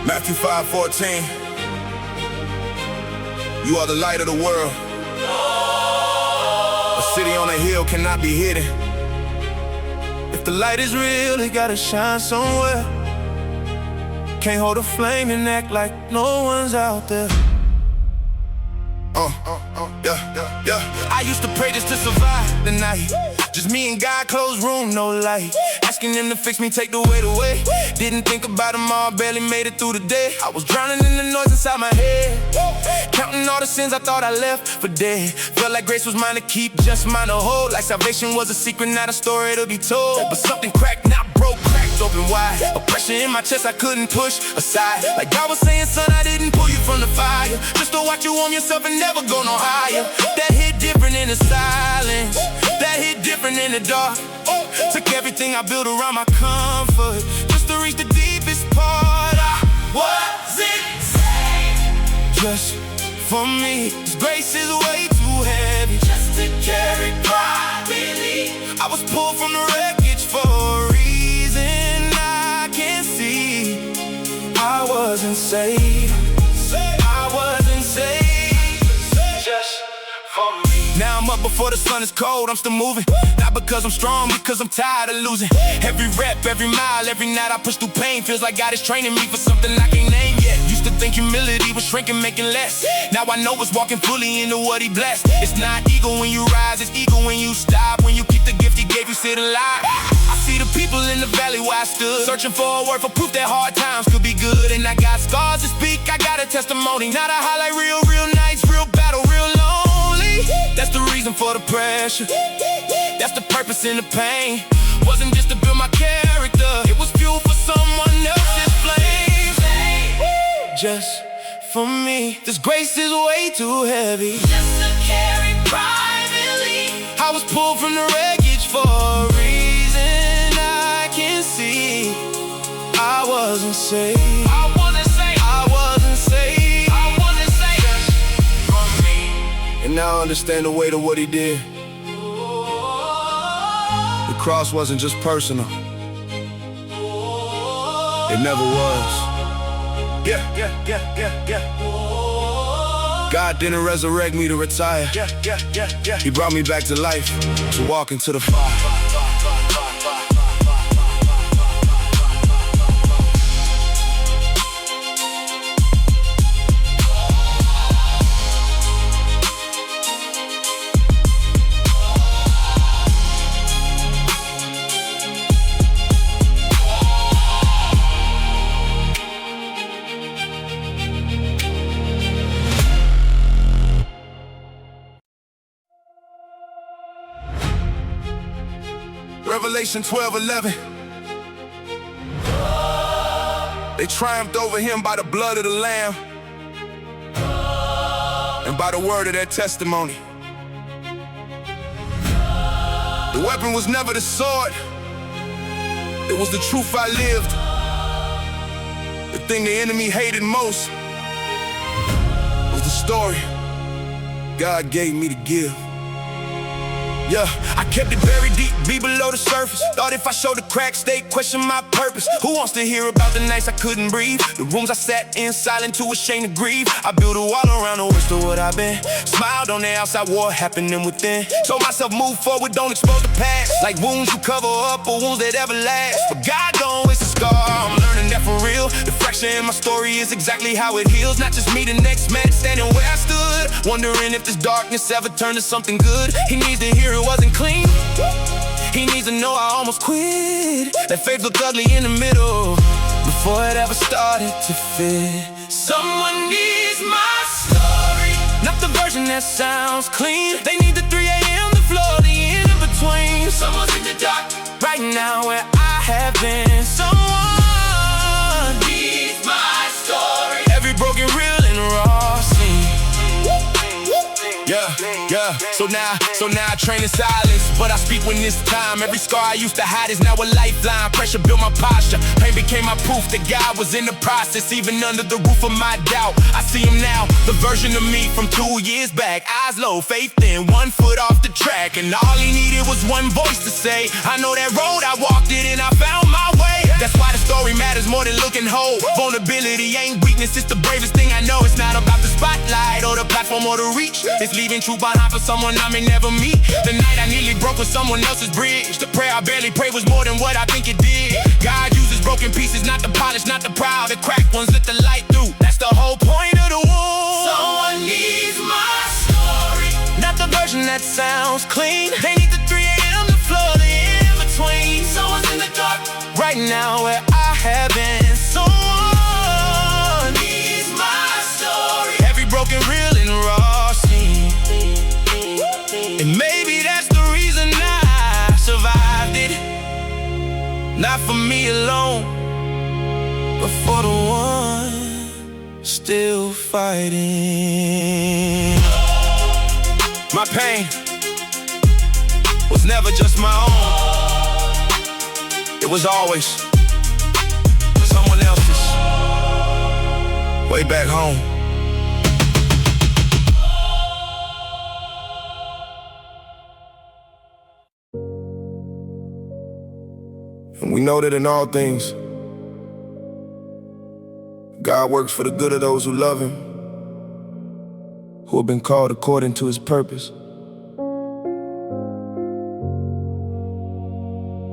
Matthew 5:14. You are the light of the world. A city on a hill cannot be hidden. If the light is real, it gotta shine somewhere. Can't hold a flame and act like no one's out there. Yeah. I used to pray just to survive the night. Just me and God, closed room, no light. Asking him to fix me, take the weight away. Didn't think about them all, barely made it through the day. I was drowning in the noise inside my head, counting all the sins I thought I left for dead. Felt like grace was mine to keep, just mine to hold. Like salvation was a secret, not a story to be told. But something cracked, not broke, cracked open wide. A pressure in my chest I couldn't push aside. Like God was saying, son, I didn't pull you from the fire, just to watch you warm yourself and never go no higher. That hit different in the silence, that hit different in the dark. Took everything I built around my comfort, just to reach the deepest part. I wasn't saved just for me. His grace is way too heavy just to carry privately. I was pulled from the wreckage for a reason I can't see. I wasn't saved, I wasn't saved just for me. Now I'm up before the sun is cold, I'm still moving. Not because I'm strong, because I'm tired of losing. Every rep, every mile, every night I push through pain. Feels like God is training me for something I can't name yet. Used to think humility was shrinking, making less. Now I know it's walking fully into what he blessed. It's not ego when you rise, it's ego when you stop. When you keep the gift he gave you, sit alive. I see the people in the valley where I stood, searching for a word for proof that hard times could be good. And I got scars to speak, I got a testimony. Not a highlight reel, real nights, real battle, real lonely. That's the reason for the pressure, that's the purpose in the pain. Wasn't just to build my character, it was fuel for someone else's flame. Just for me, this grace is way too heavy just to carry privately. I was pulled from the wreckage for a reason I can't see. I wasn't saved, I wasn't saved, I wasn't saved, I wasn't saved just for me. And now I understand the weight of what he did. The cross wasn't just personal, it never was. God didn't resurrect me to retire. He brought me back to life, to walk into the fire. Revelation 12:11. They triumphed over him by the blood of the Lamb and by the word of their testimony. The weapon was never the sword, it was the truth I lived. The thing the enemy hated most was the story God gave me to give. Yeah, I kept it buried deep, be below the surface. Thought if I showed the cracks, they'd question my purpose. Who wants to hear about the nights I couldn't breathe? The rooms I sat in silent, too ashamed to grieve. I built a wall around the worst of what I've been. Smiled on the outside, war happening within. Told myself move forward, don't expose the past. Like wounds you cover up or wounds that ever last. But God don't waste a scar, I'm learning that for real. The fracture in my story is exactly how it heals. Not just me, the next man standing where I stood, wondering if this darkness ever turned to something good. He needs to hear it wasn't clean, he needs to know I almost quit. That faith looked ugly in the middle before it ever started to fit. Someone needs my story, not the version that sounds clean. They need the 3 a.m., the floor, the in-between. Someone's in the dark right now where I have been. Someone needs my story, every broken reel and raw scene. Yeah. So now I train in silence, but I speak when it's time. Every scar I used to hide is now a lifeline. Pressure built my posture, pain became my proof that God was in the process. Even under the roof of my doubt, I see him now, the version of me from 2 years back. Eyes low, faith in, 1 foot off the track. And all he needed was one voice to say, I know that road, I walked it and I found my way. That's why the story matters more than looking whole. Vulnerability Vulnerability ain't weakness, it's the bravest thing I know. It's not about the spotlight or the platform or the reach. It's leaving truth behind for someone I may never meet. The night I nearly broke with someone else's bridge. The prayer I barely prayed was more than what I think it did. God uses broken pieces, not the polished, not the proud. The cracked ones let the light through. That's the whole point of the wound. Someone needs my story, not the version that sounds clean. They need the 3 a.m. to floor the in-between. Someone's in the dark right now where I have been. Someone needs my story. Every broken reel and raw scene. And maybe that's the reason I survived it. Not for me alone, but for the one still fighting. My pain was never just my own. It was always someone else's. Way back home. And we know that in all things, God works for the good of those who love Him, who have been called according to His purpose.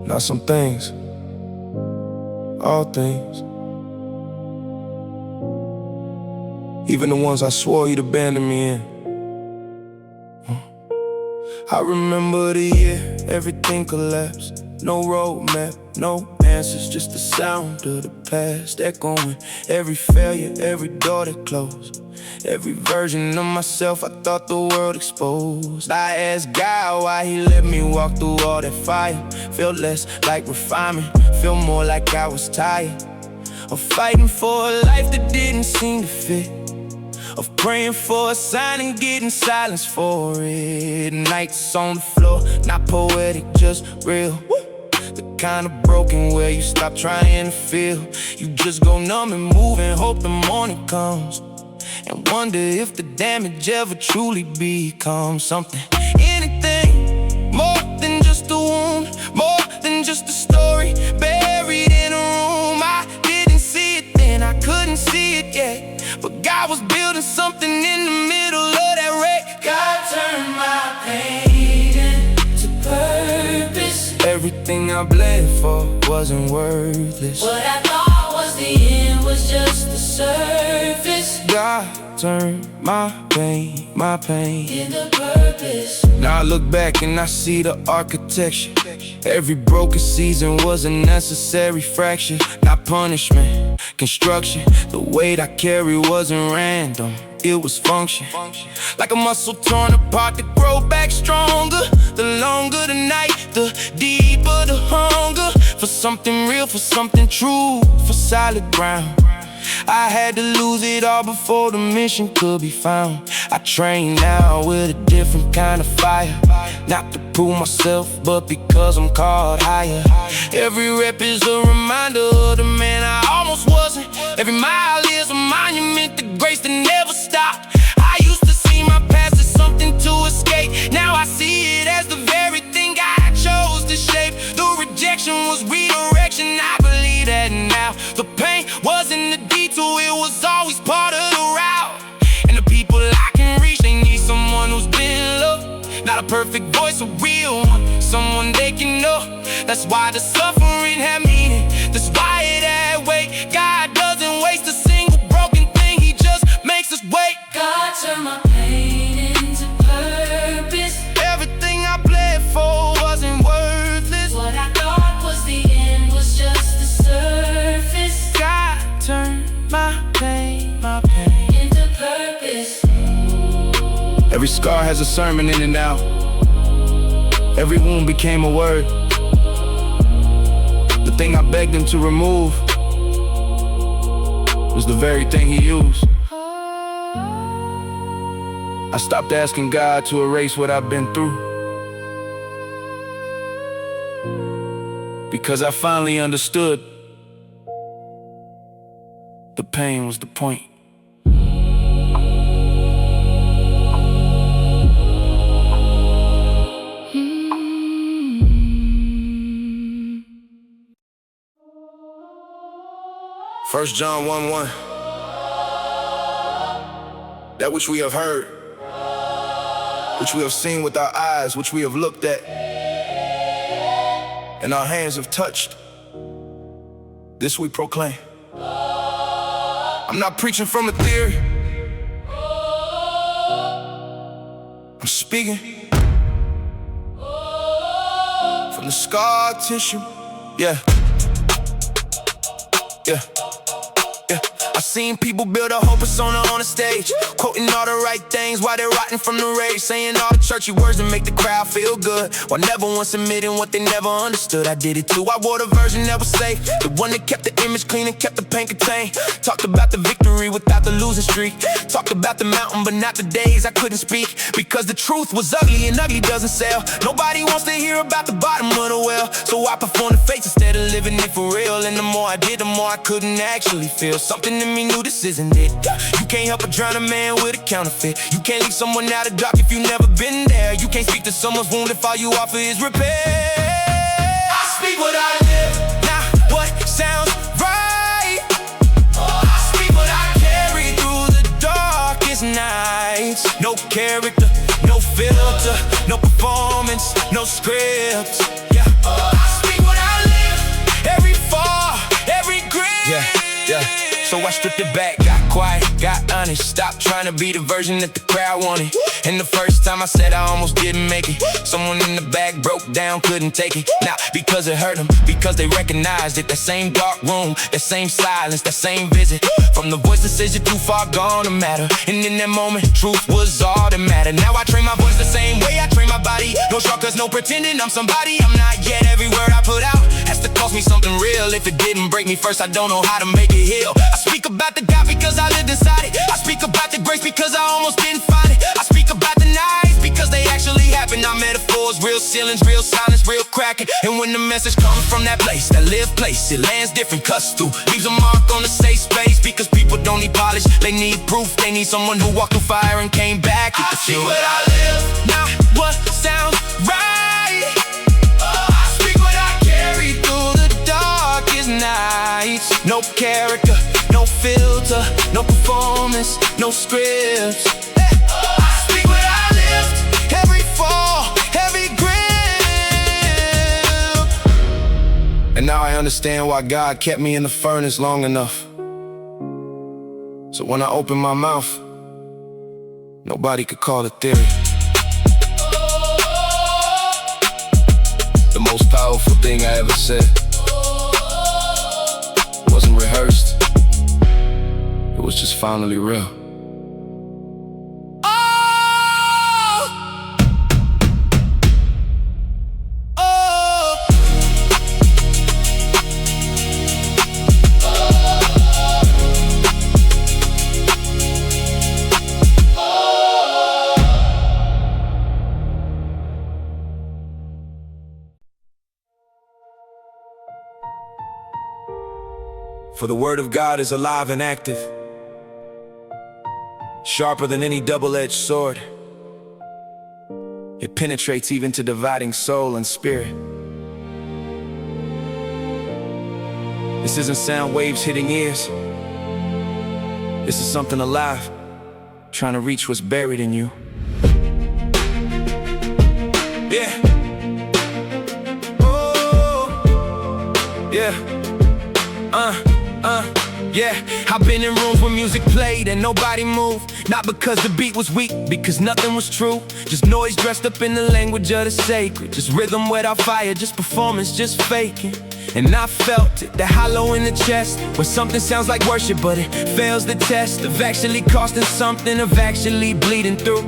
Not some things, all things. Even the ones I swore You'd abandon me in. I remember the year everything collapsed. No roadmap, no answers, just the sound of the past echoing. Every failure, every door that closed. Every version of myself I thought the world exposed. I asked God why He let me walk through all that fire. Felt less like refinement, felt more like I was tired of fighting for a life that didn't seem to fit, of praying for a sign and getting silence for it. Nights on the floor, not poetic, just real. The kind of broken where you stop trying to feel. You just go numb and move and hope the morning comes, and wonder if the damage ever truly becomes something. Anything more than just a wound, more than just a story buried in a room. I didn't see it then, I couldn't see it yet, but God was building something in the middle of that wreck. God turned my pain into purpose. Everything I bled for wasn't worthless. What I thought was the end was just the surface. God turned my pain into purpose. Now I look back and I see the architecture. Every broken season was a necessary fracture, not punishment. Construction, the weight I carry wasn't random, it was function. Like a muscle torn apart to grow back stronger. The longer the night, the deeper the hunger. For something real, for something true, for solid ground. I had to lose it all before the mission could be found. I train now with a different kind of fire, not to prove myself, but because I'm called higher. Every rep is a reminder of the man I almost wasn't. Every mile is a monument to grace that never stopped. I used to see my past as something to escape. Now I see it as the very thing I chose to shape. The rejection was redirection, I believe that now. The pain wasn't the detour, it was always part of the route. And the people I can reach, they need someone who's been loved. Not a perfect voice, a real one, someone they can know. That's why the suffering had meaning, that's why it had weight. God doesn't waste a single broken thing, He just makes us wait. God turned my pain into purpose. Everything I bled for wasn't worthless. What I thought was the end was just the surface. God turned my pain into purpose. Every scar has a sermon in it now. Every wound became a word. The thing I begged Him to remove was the very thing He used. I stopped asking God to erase what I've been through, because I finally understood the pain was the point. First John 1:1. that which we have heard, which we have seen with our eyes, which we have looked at, and our hands have touched, this we proclaim. I'm not preaching from a theory, I'm speaking from the scar tissue. Yeah, yeah, yeah. I seen people build a whole persona on the stage, quoting all the right things while they're rotting from the rage, saying all the churchy words that make the crowd feel good, while never once admitting what they never understood. I did it too. I wore the version that was safe, the one that kept the image clean and kept the pain contained. Talked about the victory without the losing streak, talked about the mountain but not the days I couldn't speak, because the truth was ugly and ugly doesn't sell. Nobody wants to hear about the bottom of the well, so I performed the faith instead of living it for real. And the more I did, the more I couldn't actually feel. Something in me knew this isn't it. You can't help but drown a man with a counterfeit. You can't leave someone out of dark if you've never been there. You can't speak to someone's wound if all you offer is repair. I speak what I live, not what sounds right. I speak what I carry through the darkest nights. No character, no filter, no performance, no script. Yeah. I speak what I live, every fall, every grit. Yeah. So I stripped it back, got quiet, got honest, stopped trying to be the version that the crowd wanted. And the first time I said I almost didn't make it, someone in the back broke down, couldn't take it. Not because it hurt them, because they recognized it. That same dark room, that same silence, that same visit from the voice that says you're too far gone to matter. And in that moment, truth was all that mattered. Now I train my voice the same way I train my body. No shortcuts, no pretending I'm somebody I'm not yet. Every word I put out has to cost me something real. If it didn't break me first, I don't know how to make it heal. I speak about the God because I lived inside it. I speak about the grace because I almost didn't find it. I speak about the nights because they actually happened. Our metaphors, real ceilings, real silence, real cracking. And when the message comes from that place, that lived place, it lands different, cuts through, leaves a mark on the safe space. Because people don't need polish, they need proof. They need someone who walked through fire and came back with the truth. I speak what I live, not what sounds right. I speak what I carry through the darkest nights. No character, no filter, no performance, no scripts. I speak what I lived, every fall, every grip. And now I understand why God kept me in the furnace long enough, so when I open my mouth, nobody could call it theory. The most powerful thing I ever said wasn't rehearsed, it was just finally real. For the word of God is alive and active, sharper than any double-edged sword. It penetrates even to dividing soul and spirit. This isn't sound waves hitting ears. This is something alive, trying to reach what's buried in you. Yeah. Oh. Yeah. Yeah, I've been in rooms where music played and nobody moved. Not because the beat was weak, because nothing was true. Just noise dressed up in the language of the sacred. Just rhythm without fire, just performance, just faking. And I felt it, that hollow in the chest, where something sounds like worship but it fails the test of actually costing something, of actually bleeding through.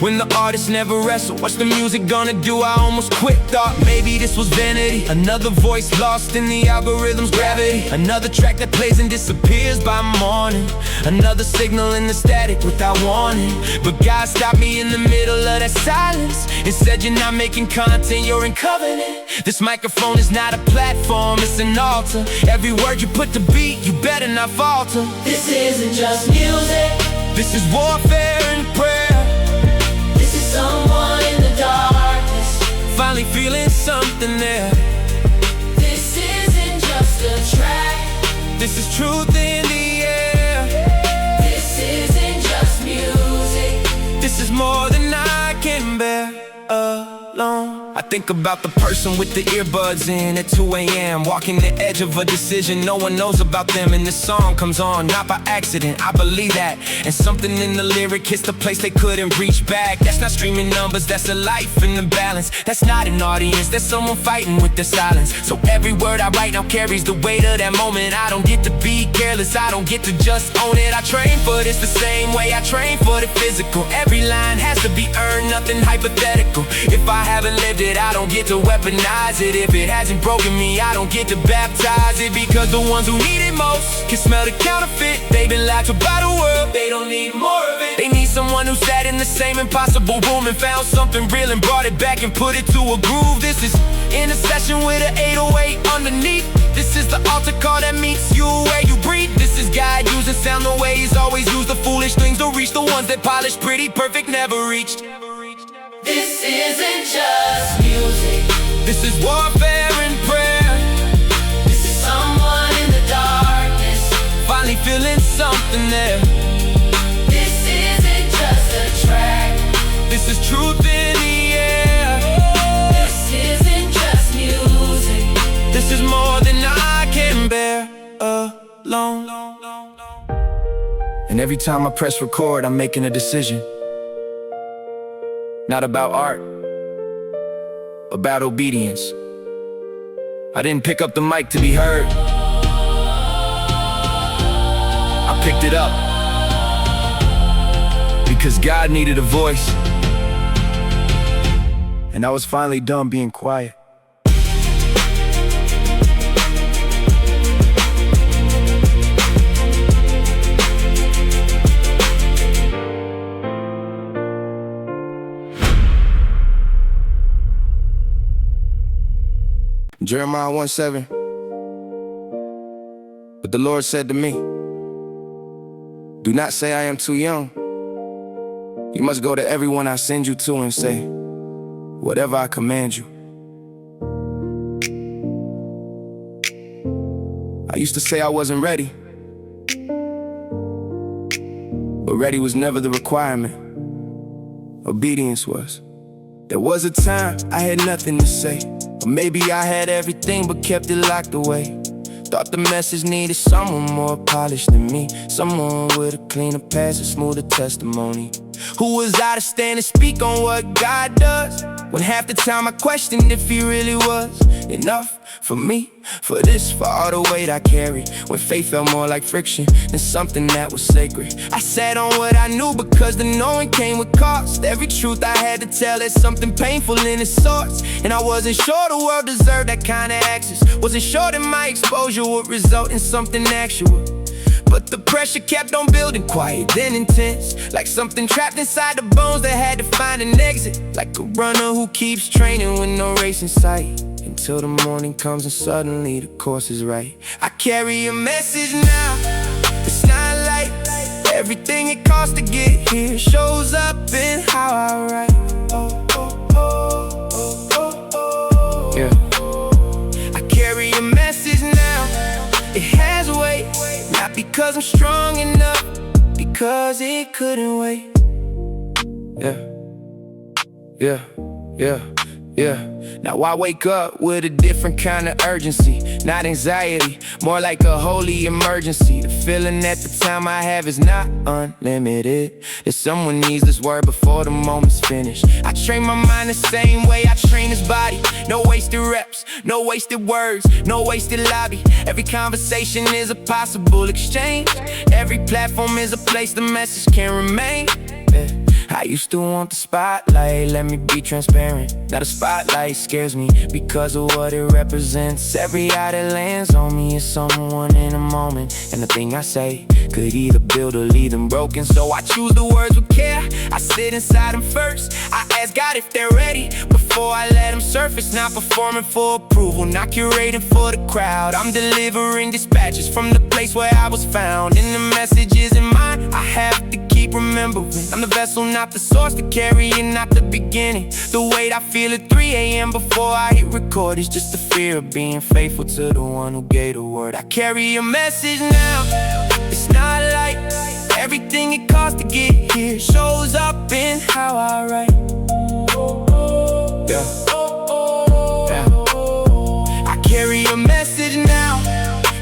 When the artist never wrestled, what's the music gonna do? I almost quit, thought maybe this was vanity. Another voice lost in the algorithm's gravity. Another track that plays and disappears by morning. Another signal in the static without warning. But God stopped me in the middle of that silence and said, you're not making content, you're in covenant. This microphone is not a platform, it's an altar. Every word you put to beat, you better not falter. This isn't just music, this is warfare and prayer. this is someone in the darkness. Finally feeling something there. This isn't just a track, This is truth in the air. this isn't just music. think about the person with the earbuds in at 2 a.m. walking the edge of a decision no one knows about them. And this song comes on, not by accident, I believe that. And something in the lyric hits the place they couldn't reach back. That's not streaming numbers, that's a life in the balance. That's not an audience, that's someone fighting with their silence. So every word I write now carries the weight of that moment. I don't get to be careless, I don't get to just own it. I train for this the same way I train for the physical. Every line has to be earned, nothing hypothetical. If I haven't lived it, I don't get to weaponize it. If it hasn't broken me, I don't get to baptize it. Because the ones who need it most can smell the counterfeit. They've been lied to by the world, they don't need more of it. They need someone who sat in the same impossible room and found something real and brought it back and put it to a groove. This is in a session with an 808 underneath. This is the altar call that meets you where you breathe. This is God using sound the way He's always used the foolish things to reach the ones that polished pretty perfect never reached. This isn't just music. This is warfare and prayer. This is someone in the darkness finally feeling something there. This isn't just a track. This is truth in the air. This isn't just music. This is more than I can bear alone. And every time I press record, I'm making a decision. Not about art, about obedience. I didn't pick up the mic to be heard. I picked it up because God needed a voice. And I was finally done being quiet. Jeremiah 1:7. But the Lord said to me, do not say I am too young. You must go to everyone I send you to and say, whatever I command you. I used to say I wasn't ready, but ready was never the requirement. Obedience was. There was a time I had nothing to say, or maybe I had everything but kept it locked away. Thought the message needed someone more polished than me, someone with a cleaner past, a smoother testimony. Who was I to stand and speak on what God does, when half the time I questioned if He really was enough for me, for this, for all the weight I carried, when faith felt more like friction than something that was sacred. I sat on what I knew because the knowing came with cost. Every truth I had to tell had something painful in its source, and I wasn't sure the world deserved that kind of access. Wasn't sure that my exposure would result in something actual. But the pressure kept on building, quiet then intense, like something trapped inside the bones that had to find an exit. Like a runner who keeps training with no race in sight, until the morning comes and suddenly the course is right. I carry a message now, it's not like everything it costs to get here shows up in how I write. Yeah, I carry a message now, it has weight, not because I'm strong enough, because it couldn't wait. Yeah. Now I wake up with a different kind of urgency, not anxiety, more like a holy emergency. The feeling at the time I have is not unlimited. If someone needs this word before the moment's finished, I train my mind the same way I train his body. No wasted reps, no wasted words, no wasted lobby. Every conversation is a possible exchange. Every platform is a place the message can remain. I used to want the spotlight, let me be transparent. Now the spotlight scares me because of what it represents. Every eye that lands on me is someone in a moment, and the thing I say could either build or leave them broken. So I choose the words with care, I sit inside them first. I ask God if they're ready before I let them surface. Not performing for approval, not curating for the crowd. I'm delivering dispatches from the place where I was found. And the message isn't mine, I have to keep remembering I'm the vessel, not the source, the carrier, not the beginning. The weight I feel at 3 a.m. before I hit record is just the fear of being faithful to the one who gave the word. I carry a message now, it's not like everything it costs to get here shows up in how I write. carry a message now.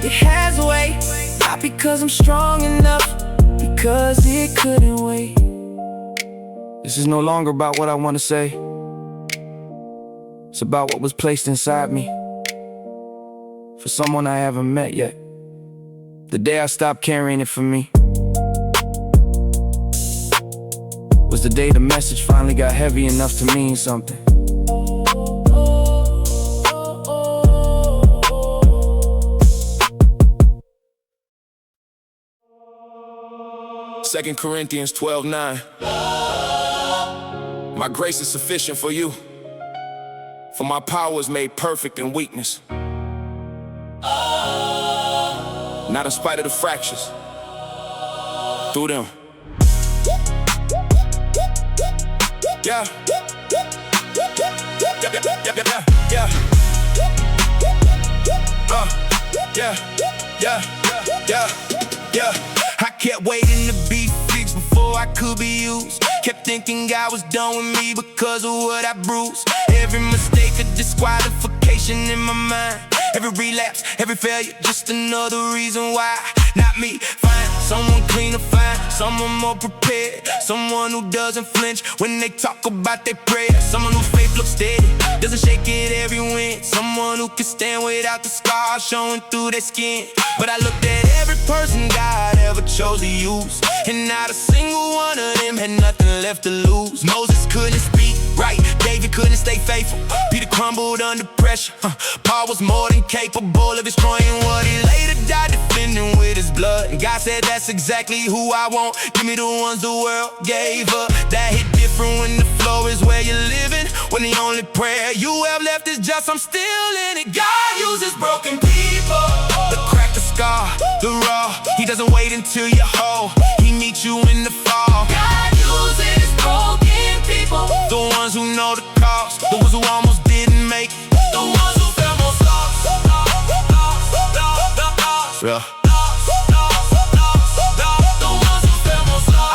It has weight, not because I'm strong enough, because it couldn't wait. This is no longer about what I want to say. It's about what was placed inside me for someone I haven't met yet. The day I stopped carrying it for me was the day the message finally got heavy enough to mean something. Second Corinthians 12:9. My grace is sufficient for you, for my power is made perfect in weakness. Not in spite of the fractures, through them. Yeah. Yeah. Yeah. I kept waiting to be fixed before I could be used. Kept thinking God was done with me because of what I bruised. Every mistake a disqualification in my mind. Every relapse, every failure, just another reason why. Not me, find someone cleaner, find someone more prepared, someone who doesn't flinch when they talk about their prayers, someone whose faith looks steady, doesn't shake it every win, someone who can stand without the scars showing through their skin. But I looked at every person God ever chose to use, and not a single one of them had nothing left to lose. Moses couldn't speak right, David couldn't stay faithful, Peter crumbled under pressure, Paul was more than capable of destroying what he later died defending with his blood. And God said that's exactly who I want. Give me the ones the world gave up. That hit different when the floor is where you're living, when the only prayer you have left is just I'm still in it. God uses broken people, the crack, the scar, the raw. He doesn't wait until you're whole, he meets you in the fall. God uses broken people, the ones who know the cost, the ones who almost didn't make it, the ones who felt most lost. Yeah.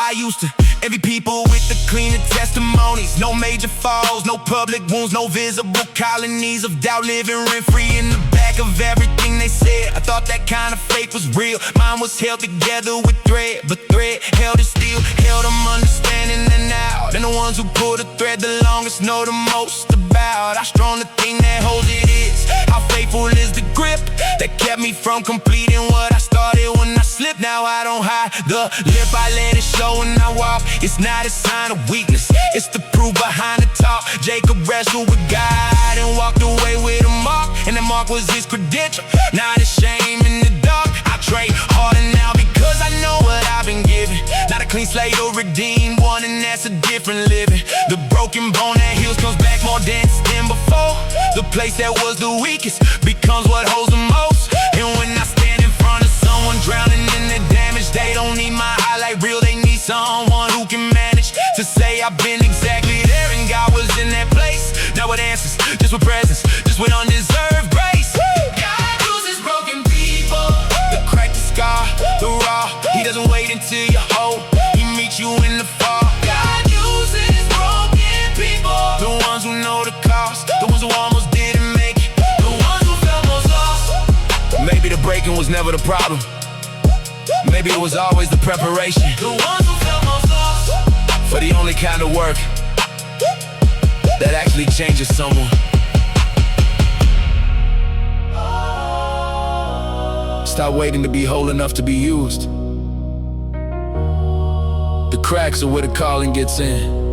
I used to envy people with the cleaner testimonies. No major falls, no public wounds, no visible colonies of doubt living rent-free in the back of everything they said. I thought that kind of faith was real. Mine was held together with thread, but thread held it still, held them understanding and out. And the ones who pull the thread the longest know the most about how strong the thing that holds it is. How faithful is the grip that kept me from completing what I started when I slipped. Now I don't hide the lip, I let it show when I walk. It's not a sign of weakness, it's the proof behind the talk. Jacob wrestled with God and walked away with a mark, and the mark was his credential. Not a shame in the dark, I trade harder now because I know what I've been given. Not a clean slate or redeemed one, and that's a different living. The broken bone that heals comes back more dense than before. The place that was the weakest becomes what holds the most. And when I stand in front of someone drowning in the damage, they don't need my highlight reel, they need someone who can manage to say I've been exactly there, and God was in that place. Not with answers, just with presence, just with undeserved grace. God uses broken people, the crack, the scar, the raw. He doesn't wait until you're whole, he meets you in the fall. God uses broken people, the ones who know the cost, the ones who almost didn't make it, the ones who felt most lost. Maybe the breaking was never the problem, maybe it was always the preparation. The ones who felt most lost, for the only kind of work that actually changes someone. Stop waiting to be whole enough to be used. The cracks are where the calling gets in.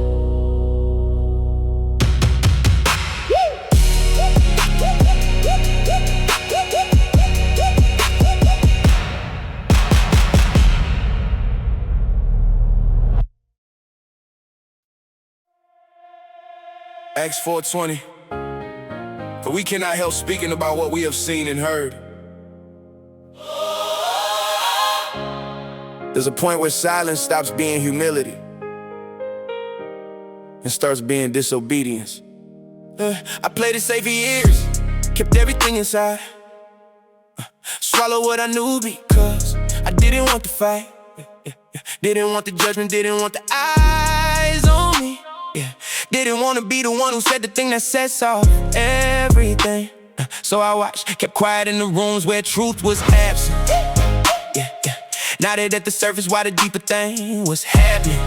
Acts 4:20. For we cannot help speaking about what we have seen and heard. There's a point where silence stops being humility and starts being disobedience. I played it safe for years, kept everything inside. Swallow what I knew because I didn't want to fight. Didn't want the judgment, didn't want the eyes on me. Didn't want to be the one who said the thing that sets off everything. So I watched, kept quiet in the rooms where truth was absent. Yeah, yeah. Now that at the surface, why the deeper thing was happening.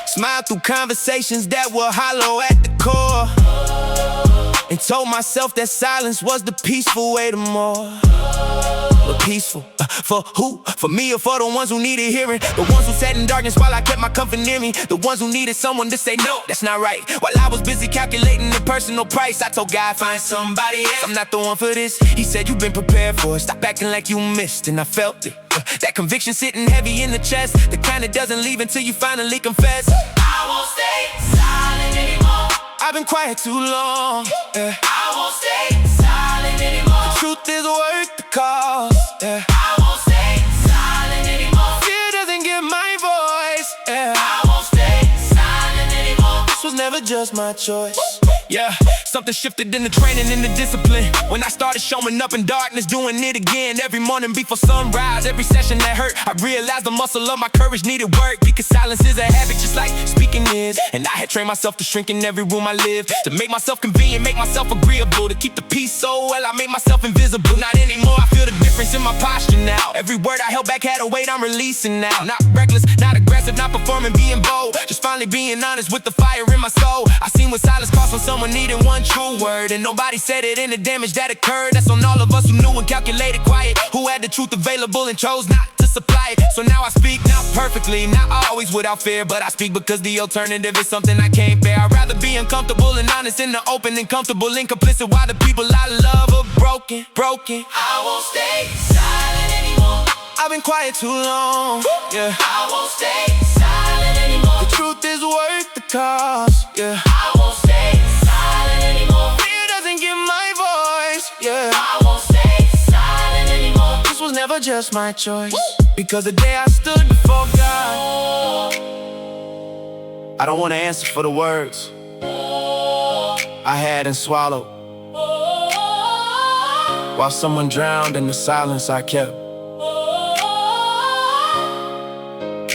Smiled through conversations that were hollow at the core, and told myself that silence was the peaceful way to more. But peaceful, for who? For me or for the ones who needed hearing? The ones who sat in darkness while I kept my comfort near me. The ones who needed someone to say no, that's not right. While I was busy calculating the personal price, I told God, find somebody else. I'm not the one for this. He said, you've been prepared for it. Stop acting like you missed, and I felt it. That conviction sitting heavy in the chest, the kind that doesn't leave until you finally confess. I won't stay silent anymore. I've been quiet too long. I won't stay silent anymore. Truth is worth the cost. I won't stay silent anymore. Fear doesn't get my voice. I won't stay silent anymore. This was never just my choice. Yeah, something shifted in the training and the discipline. When I started showing up in darkness, doing it again every morning before sunrise. Every session that hurt, I realized the muscle of my courage needed work. Because silence is a habit just like speaking is. And I had trained myself to shrink in every room I lived, to make myself convenient, make myself agreeable, to keep the peace so well I made myself invisible. Not anymore, I feel the difference in my posture now. Every word I held back had a weight I'm releasing now. Not reckless, not aggressive, not performing, being bold. Just finally being honest with the fire in my soul. I seen what silence cost when someone needed one true word, and nobody said it in the damage that occurred. That's on all of us who knew and calculated quiet, who had the truth available and chose not to supply it. So now I speak, not perfectly, not always without fear, but I speak because the alternative is something I can't bear. I'd rather be uncomfortable and honest in the open than comfortable and complicit while the people I love are broken. I won't stay silent anymore. I've been quiet too long. Yeah, I won't stay silent anymore. the truth is worth the cost. Yeah, I won't stay silent anymore. fear doesn't get my voice. Yeah, I won't stay silent anymore. this was never just my choice. Because the day I stood before God, I don't want to answer for the words I hadn't swallowed, while someone drowned in the silence I kept.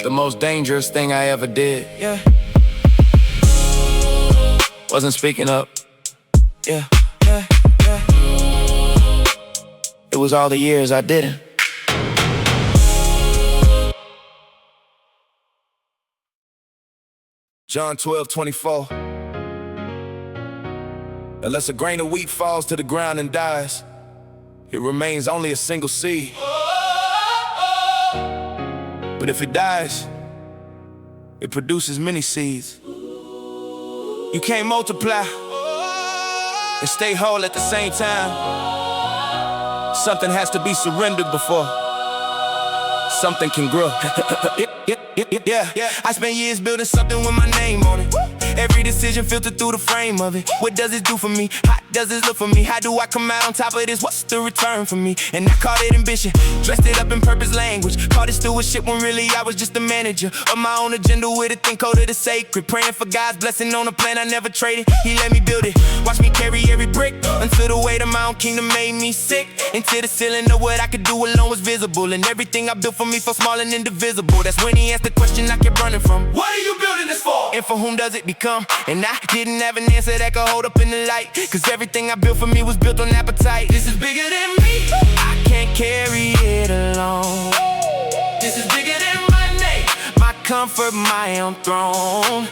The most dangerous thing I ever did, yeah, wasn't speaking up. Yeah. It was all the years I didn't. John 12:24. Unless a grain of wheat falls to the ground and dies, it remains only a single seed. But if it dies, it produces many seeds. You can't multiply and stay whole at the same time. Something has to be surrendered before something can grow. Yeah, I spent years building something with my name on it. Every decision filtered through the frame of it. What does it do for me? How does it look for me? How do I come out on top of this? What's the return for me? And I called it ambition, dressed it up in purpose language. Called it stewardship when really I was just a manager of my own agenda with a thing coded as sacred. Praying for God's blessing on a plan I never traded. He let me build it, watch me carry every brick, until the weight of my own kingdom made me sick. Until the ceiling of what I could do alone was visible, and everything I built for me felt small and indivisible. That's when he asked the question I kept running from: what are you building this for? And for whom does it become? And I didn't have an answer that could hold up in the light, cause everything I built for me was built on appetite. This is bigger than me, I can't carry it alone. This is bigger than my name, my comfort, my own throne.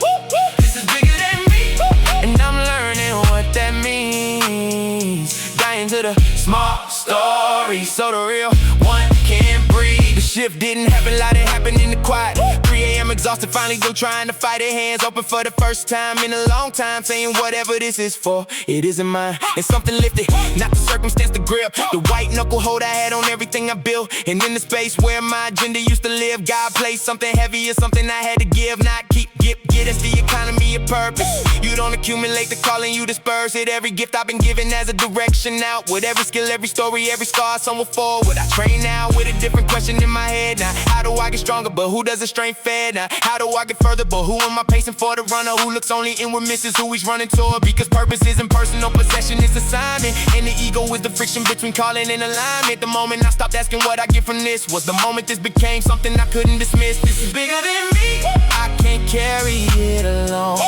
This is bigger than me, and I'm learning what that means. Dying to the small story, so the real one can't breathe. The shift didn't happen like it happened in the quiet. 3 a.m. exhausted, finally through trying to fight it. Hands open for the first time in a long time, saying whatever this is for, it isn't mine. And something lifted, not the circumstance, the grip, the white knuckle hold I had on everything I built. And in the space where my agenda used to live, God placed something heavier, something I had to give, not keep. Get it's the economy of purpose. You don't accumulate the calling, you disperse it. Every gift I've been given as a direction out. With every skill, every story, every scar, someone forward. I train now with a different question in my head now. How do I get stronger, but who does the strength fed now? How do I get further, but who am I pacing for? The runner who looks only inward misses who he's running toward. Because purpose isn't personal, possession is assignment. And the ego is the friction between calling and alignment. The moment I stopped asking what I get from this was the moment this became something I couldn't dismiss. This is bigger than me, I can't carry it alone.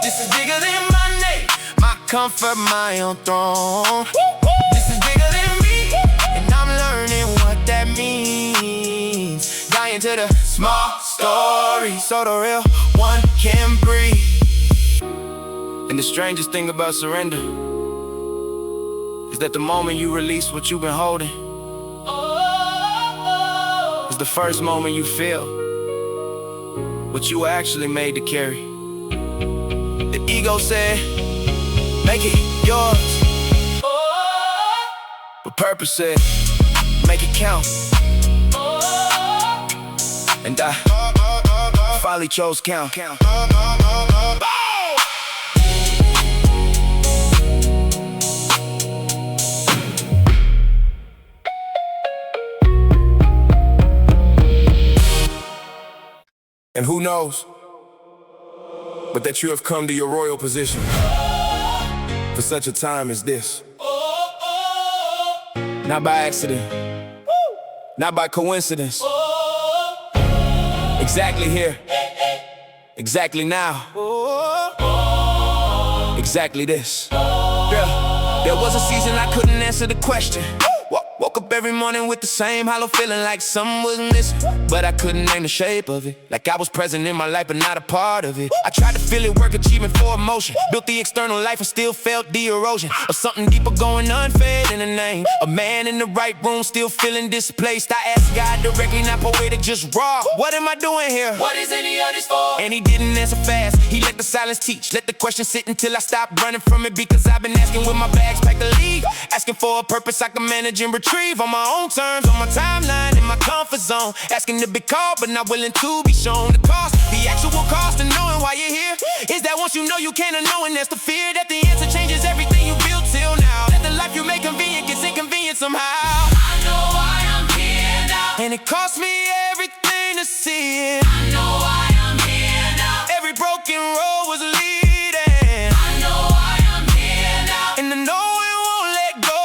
This is bigger than my name, my comfort my own throne. This is bigger than me, and I'm learning what that means. Dying to the small story, so the real one can breathe. And the strangest thing about surrender is that the moment you release what you've been holding is the first moment you feel what you were actually made to carry. The ego said, make it yours, but purpose said, make it count. And I finally chose count. And who knows but that you have come to your royal position for such a time as this. Not by accident, not by coincidence. Exactly here, exactly now, exactly this. Yeah. There was a season I couldn't answer the question. Woke up every morning with the same hollow feeling like something was missing, but I couldn't name the shape of it. Like I was present in my life but not a part of it. I tried to feel it, work achievement for emotion, built the external life and still felt the erosion of something deeper going unfed in the name. A man in the right room still feeling displaced. I asked God directly, not poetic, just raw. What am I doing here? What is any of this for? And he didn't answer fast. He let the silence teach, let the question sit until I stopped running from it, because I've been asking with my bags packed to leave, asking for a purpose I can manage and retrieve on my own terms, on my timeline, in my comfort zone, asking to be called but not willing to be shown the cost. The actual cost of knowing why you're here is that once you know you can't unknow, and that's the fear that the answer changes everything you built till now. That the life you make convenient gets inconvenient somehow. I know why I'm here now, and it cost me everything to see it. I know why I'm here now, Every broken road was leading, I know why I'm here now, and the knowing won't let go.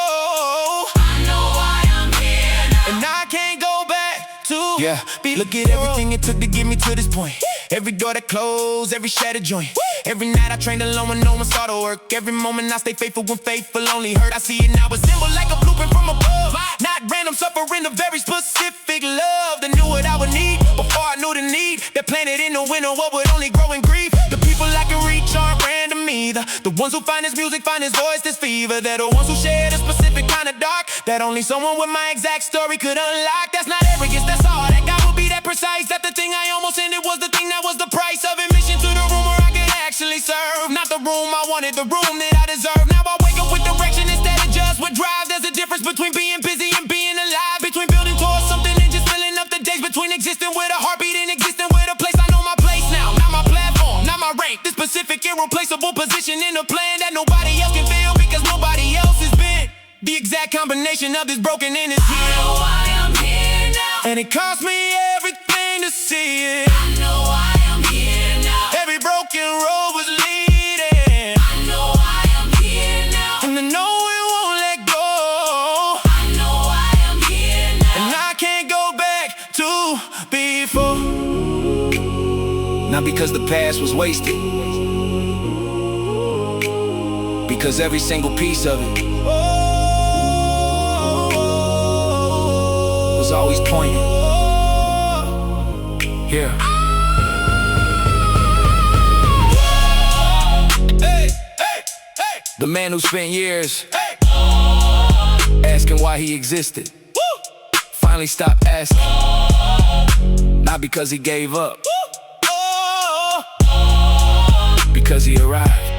Look at everything it took to get me to this point. Every door that closed, every shattered joint. Every night I trained alone when no one saw the work. Every moment I stay faithful when faithful only hurt. I see it now assembled like a blueprint from above. Not random suffering, a very specific love that knew what I would need before I knew the need. That planted in the winter what would only grow in grief. The people I can reach aren't random either. The ones who find his music, find his voice, this fever. They're the ones who share the specific kind of dark that only someone with my exact story could unlock. That's not arrogance, that's all. That God will be that precise. That the thing I almost ended was the thing that was the price of admission to the room where I could actually serve. Not the room I wanted, the room that I deserve. Now I wake up with direction instead of just what drives. There's a difference between being busy and being alive, between building towards something and just filling up the days, between existing with a heartbeat and existing with a place. I know my place now, not my platform, not my rank. This specific irreplaceable position in a plan that nobody else can feel, because nobody else has been the exact combination of this broken in his I know why I'm here now, and it cost me everything to see it. I know why I'm here now, Every broken road was leading, I know why I'm here now, and the knowing won't let go. I know why I'm here now, And I can't go back to before. Not because the past was wasted, because every single piece of it was always pointing here. Hey, hey, hey. The man who spent years asking why he existed finally stopped asking, not because he gave up, because he arrived.